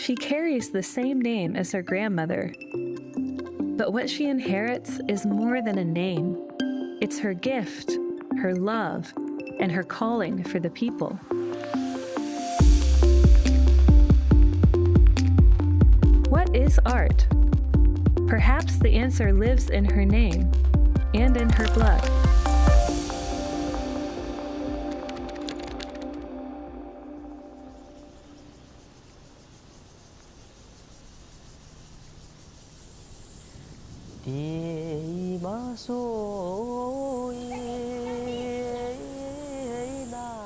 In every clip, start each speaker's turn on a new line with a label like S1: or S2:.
S1: She carries the same name as her grandmother. But what she inherits is more than a name. It's her gift, her love, and her calling for the people. What is art? Perhaps the answer lives in her name and in her blood.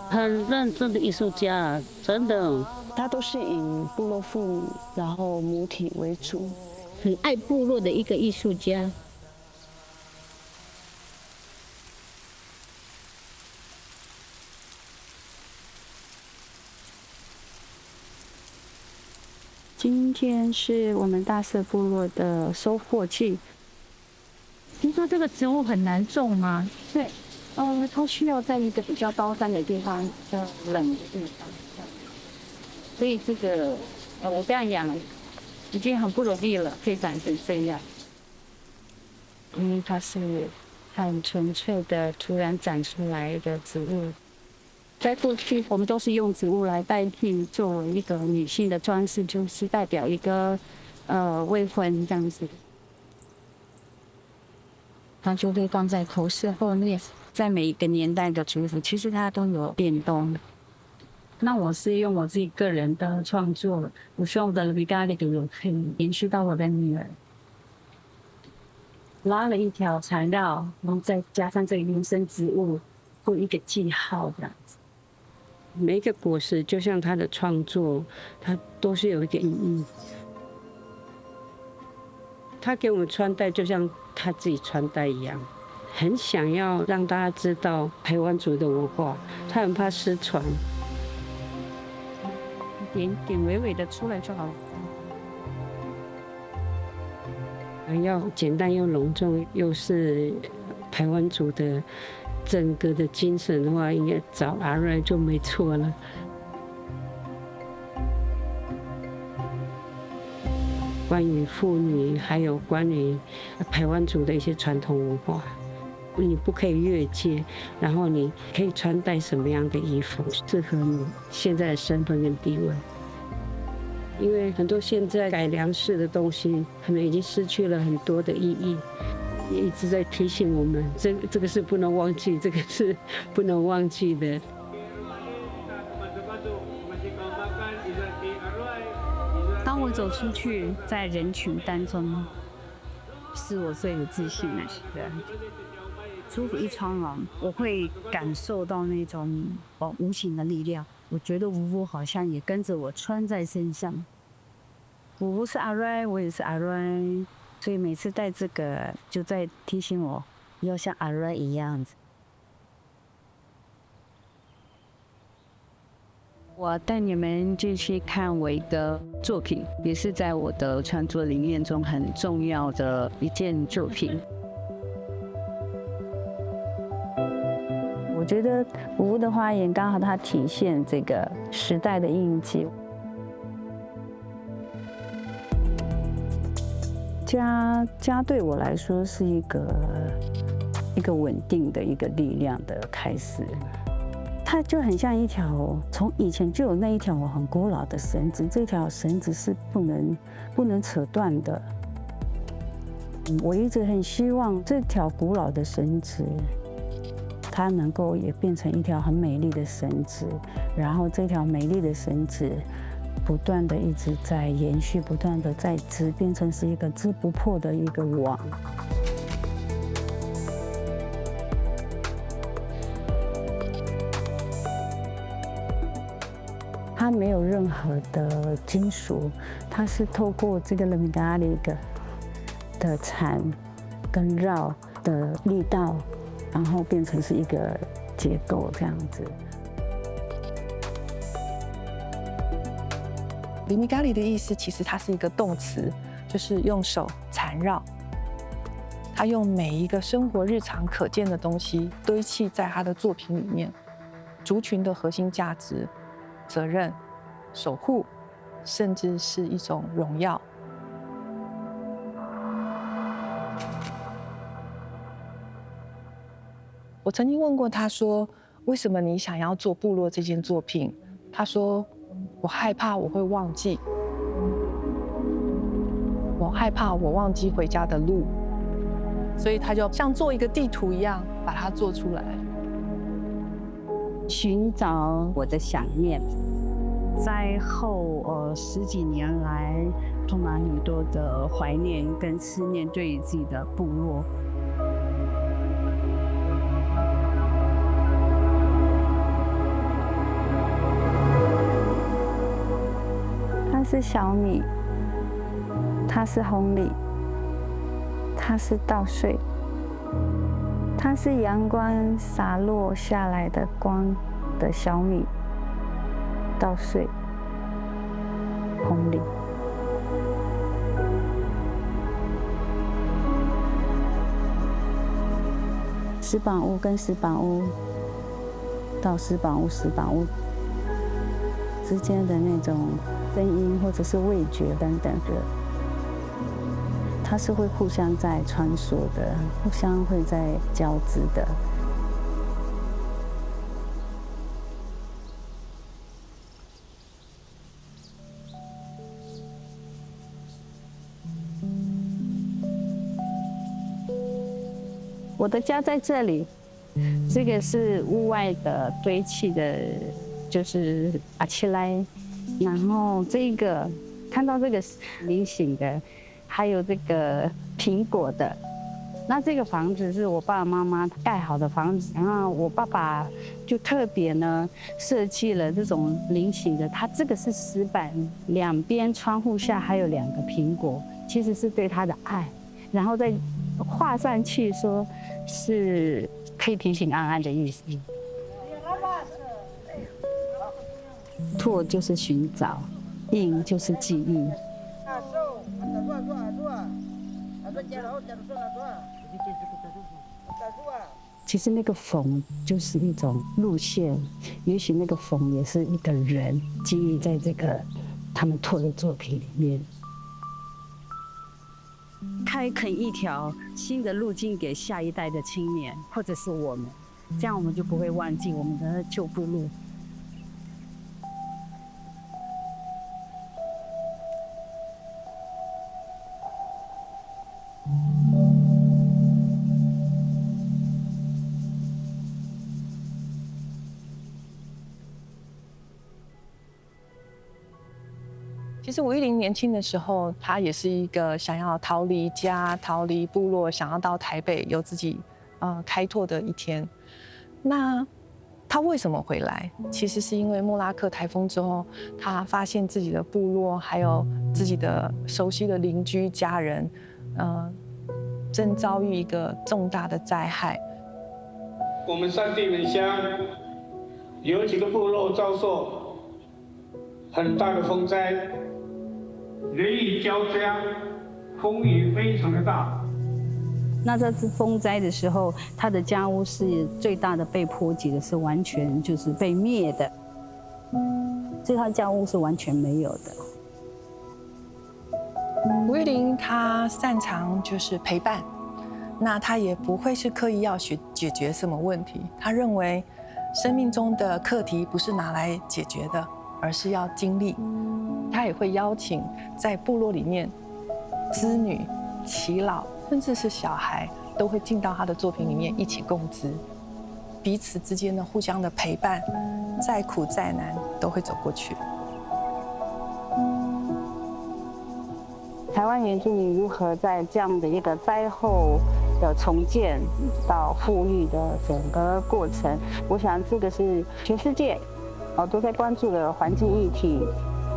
S2: 很认真的艺术家，真的。
S3: 他都是以部落妇女，然后母体为主，
S2: 很爱部落的一个艺术家。
S3: 今天是我们大社部落的收获季。
S4: 听说这个植物很难种吗？
S3: 对，它需要在一个比较高山的地方，比较冷的地方。所以这个，我这样养已经很不容易了，可以长成这样。因为它是很纯粹的突然长出来的植物。在过去，我们都是用植物来代替作为一个女性的装饰，就是代表一个未婚这样子。它就会放在头饰后面。在每一个年代的族服，其实它都有变动。那我是用我自己个人的创作，我希望我的 Unbreakable 可以延续到我的女儿。拉了一条缠绕，然后再加上这个原生植物，或一个记号这样子。
S5: 每一个果实就像他的创作，它都是有一个意义。他给我们穿戴，就像他自己穿戴一样，很想要让大家知道排湾族的文化，他很怕失传。
S3: 一点点微微的出来就好了。
S5: 要简单又隆重，又是排湾族的整个的精神的话，应该找阿瑞就没错了。关于妇女，还有关于排湾族的一些传统文化，你不可以越界，然后你可以穿戴什么样的衣服，适合你现在的身份跟地位。因为很多现在改良式的东西，可能已经失去了很多的意义，也一直在提醒我们，这个是不能忘记，这个是不能忘记的。
S3: 当我走出去，在人群当中，是我最有自信的。族服一穿完，我会感受到那种无形的力量。我觉得舞服好像也跟着我穿在身上。舞服是阿瑞，我也是阿瑞，所以每次戴这个，就在提醒我要像阿瑞一样子。我带你们继续看我一个作品，也是在我的创作理念中很重要的一件作品。我觉得舞服的花园刚好它体现这个时代的印记。家对我来说是一个稳定的一个力量的开始。它就很像一条从以前就有那一条很古老的绳子，这条绳子是不能扯断的。我一直很希望这条古老的绳子，它能够也变成一条很美丽的绳子，然后这条美丽的绳子不断的一直在延续，不断的在织，变成是一个织不破的一个网。它没有任何的金属，它是透过这个Unbreakable的缠跟绕的力道，然后变成是一个结构这样子。
S6: Unbreakable的意思其实它是一个动词，就是用手缠绕。他用每一个生活日常可见的东西堆砌在他的作品里面，族群的核心价值。责任、守护、甚至是一种荣耀。我曾经问过他说，为什么你想要做部落这件作品？他说，我害怕我会忘记，我害怕我忘记回家的路，所以他就像做一个地图一样把它做出来，
S3: 寻找我的想念。灾后10几年来，充满很多的怀念跟思念，对于自己的部落。它是小米，它是红米，它是稻穗，它是阳光洒落下来的光的小米、稻穗、红米。石板屋跟石板屋到石板屋、石板屋之间的那种声音或者是味觉等等的，它是会互相在穿梭的，互相会在交织的。我的家在这里，这个是屋外的堆砌的，就是阿奇莱。然后这个看到这个菱形的，还有这个苹果的。那这个房子是我爸爸妈妈盖好的房子，然后我爸爸就特别呢设计了这种菱形的，它这个是石板，两边窗户下还有2个苹果，其实是对他的爱，然后再画上去说是可以平平安安的意思。拓就是寻找，印就是记忆。其实那个缝就是一种路线，也许那个缝也是一个人记忆在这个他们拓的作品里面，开垦一条新的路径给下一代的青年，或者是我们，这样我们就不会忘记我们的旧部落。
S6: 其实510年轻的时候，他也是一个想要逃离家、逃离部落，想要到台北有自己开拓的一天。那他为什么回来？其实是因为莫拉克台风之后，他发现自己的部落还有自己的熟悉的邻居家人，正遭遇一个重大的灾害。
S7: 我们山地本乡有几个部落遭受很大的风灾，雷雨交加，风雨非常的大。
S3: 那这次风灾的时候，他的家屋是最大的被波及的，是完全就是被灭的，所以他家屋是完全没有的。
S6: 510他擅长就是陪伴，那他也不会是刻意要去解决什么问题。他认为生命中的课题不是拿来解决的，而是要经历。他也会邀请在部落里面织女、耆老，甚至是小孩，都会进到他的作品里面一起共织，彼此之间的互相的陪伴，再苦再难都会走过去。
S3: 台湾原住民如何在这样的一个灾后的重建到富裕的整个过程，我想这个是全世界都在关注的环境议题。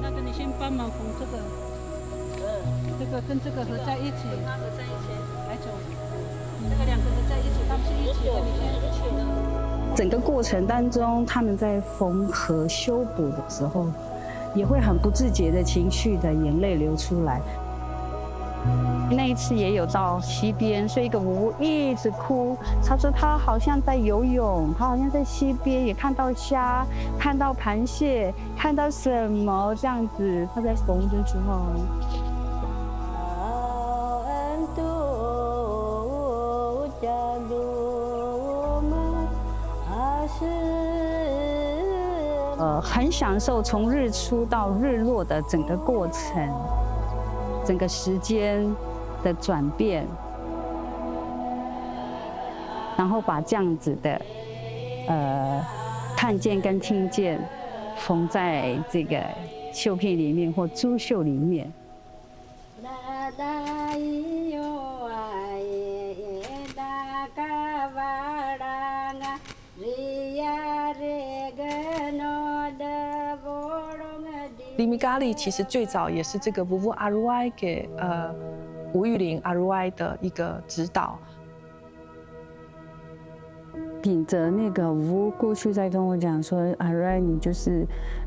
S2: 那个你先帮忙缝这个，这个跟这个合在一起，它合在一起，来走，这个2个合在一起，它们是一起的，你先一起的。
S3: 整个过程当中，他们在缝合修补的时候，也会很不自觉的情绪的眼泪流出来。那一次也有到溪边，所以一个吴一直哭。他说他好像在游泳，他好像在溪边也看到虾，看到螃蟹，看到什么这样子。他在缝的时候。很享受从日出到日落的整个过程，整个时间的转变，然后把这样子的看见跟听见缝在这个绣片里面或珠绣里面。
S6: 厘米咖喱其实最早也是这个呜呜阿鲁埃给吴玉玲阿鲁埃的一个指导。
S3: 秉着那个吴过去在跟我讲说，阿瑞你就是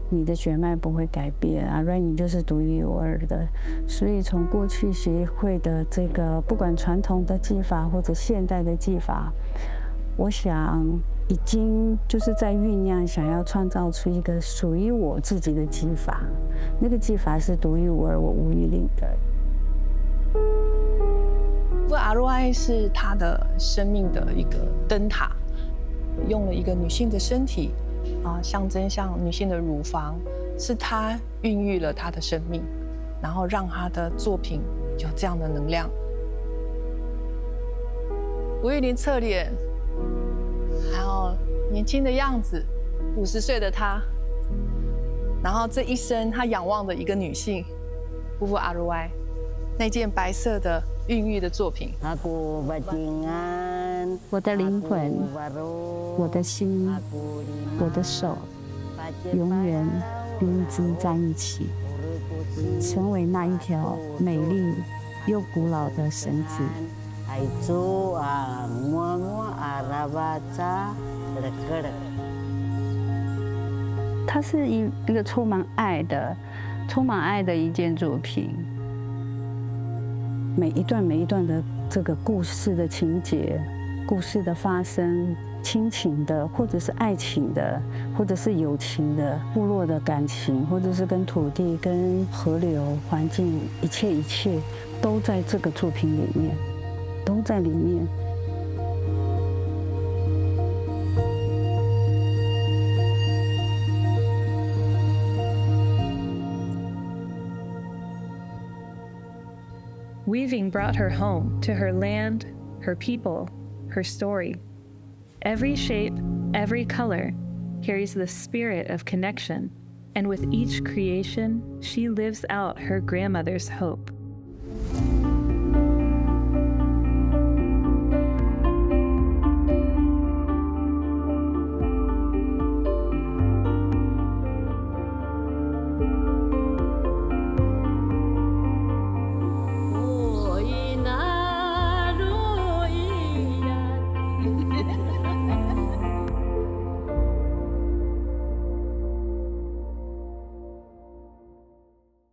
S3: 你的血脉不会改变，阿瑞你就是独一无二的。所以从过去协会的这个不管传统的技法或者现代的技法，我想已经就是在酝酿，想要创造出一个属于我自己的技法。那个技法是独一无二，我吴玉玲的。
S6: 阿鲁埃是他的生命的一个灯塔。用了一个女性的身体象征像女性的乳房，是她孕育了她的生命，然后让她的作品有这样的能量。吴玉玲侧脸，还有年轻的样子，50岁的她，然后这一生她仰望的一个女性，呜呜阿鲁埃，那件白色的孕育的作品。
S3: 我的灵魂，我的心，我的手，永远并织在一起，成为那一条美丽又古老的绳子。它是一个充满爱的一件作品。每一段的这个故事的情节。故事的发生，亲情的，或者是爱情的，或者是友情的，部落的感情，或者是跟土地、跟河流、环境，一切都在这个作品里面，都在里面。
S1: Weaving brought her home to her land, her people, her story. Every shape, every color carries the spirit of connection, and with each creation, she lives out her grandmother's hope.